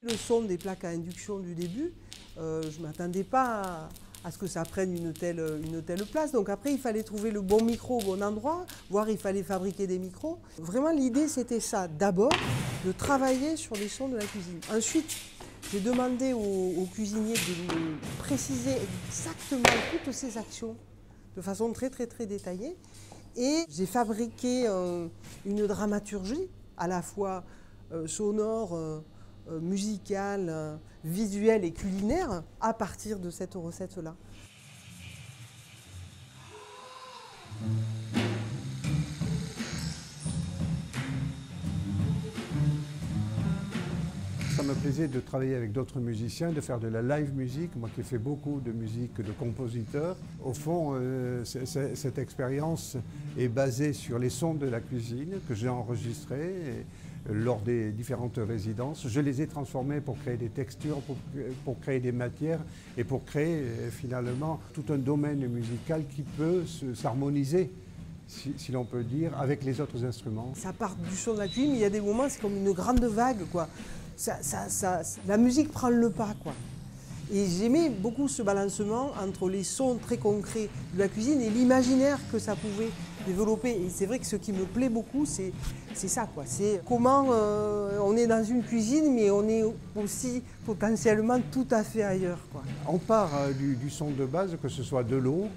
Le son des plaques à induction du début, je ne m'attendais pas à ce que ça prenne une telle place. Donc après, il fallait trouver le bon micro au bon endroit, voire il fallait fabriquer des micros. Vraiment, l'idée, c'était ça. D'abord, de travailler sur les sons de la cuisine. Ensuite, j'ai demandé au cuisinier de me préciser exactement toutes ces actions de façon très détaillée. Et j'ai fabriqué une dramaturgie à la fois sonore, musicale, visuelle et culinaire à partir de cette recette-là. Ça me plaisait de travailler avec d'autres musiciens, de faire de la live musique, moi qui ai fait beaucoup de musique de compositeur. Au fond, cette expérience est basée sur les sons de la cuisine que j'ai enregistrés lors des différentes résidences. Je les ai transformés pour créer des textures, pour créer des matières et pour créer finalement tout un domaine musical qui peut s'harmoniser, si l'on peut dire, avec les autres instruments. Ça part du son de la cuisine, mais il y a des moments, c'est comme une grande vague, quoi. La musique prend le pas, quoi. Et j'aimais beaucoup ce balancement entre les sons très concrets de la cuisine et l'imaginaire que ça pouvait développer. Et c'est vrai que ce qui me plaît beaucoup, c'est ça, quoi. C'est comment on est dans une cuisine, mais on est aussi potentiellement tout à fait ailleurs, quoi. On part du son de base, que ce soit de l'eau,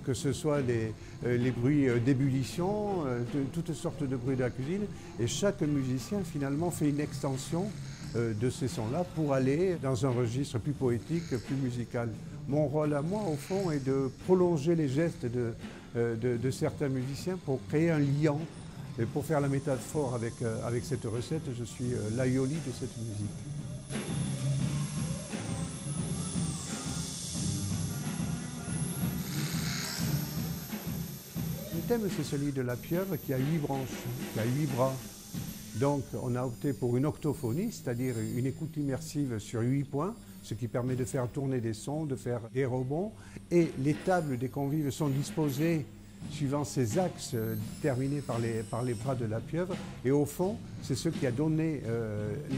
que ce soit les bruits d'ébullition, toutes sortes de bruits de la cuisine. Et chaque musicien, finalement, fait une extension de ces sons-là pour aller dans un registre plus poétique, plus musical. Mon rôle à moi, au fond, est de prolonger les gestes de certains musiciens pour créer un lien. Et pour faire la métaphore avec cette recette, je suis l'aïoli de cette musique. Le thème, c'est celui de la pieuvre qui a 8 branches, qui a 8 bras. Donc on a opté pour une octophonie, c'est-à-dire une écoute immersive sur 8 points, ce qui permet de faire tourner des sons, de faire des rebonds. Et les tables des convives sont disposées suivant ces axes terminés par les bras de la pieuvre. Et au fond, c'est ce qui a donné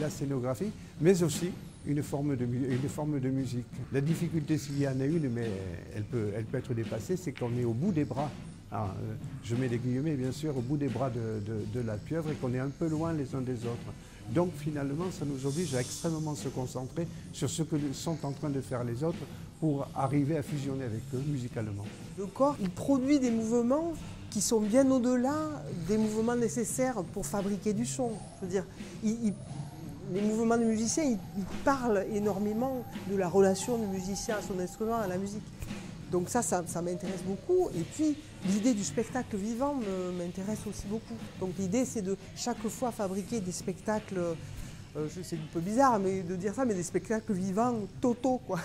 la scénographie, mais aussi une forme de musique. La difficulté, s'il y en a une, mais elle peut être dépassée, c'est qu'on est au bout des bras. Alors, je mets des guillemets, bien sûr, au bout des bras de la pieuvre et qu'on est un peu loin les uns des autres. Donc finalement, ça nous oblige à extrêmement se concentrer sur ce que sont en train de faire les autres pour arriver à fusionner avec eux musicalement. Le corps, il produit des mouvements qui sont bien au-delà des mouvements nécessaires pour fabriquer du son. Je veux dire, les mouvements du musicien, ils parlent énormément de la relation du musicien à son instrument, à la musique. Donc ça m'intéresse beaucoup. Et puis, l'idée du spectacle vivant m'intéresse aussi beaucoup. Donc l'idée, c'est de chaque fois fabriquer des spectacles, c'est un peu bizarre mais de dire ça, mais des spectacles vivants totaux, quoi.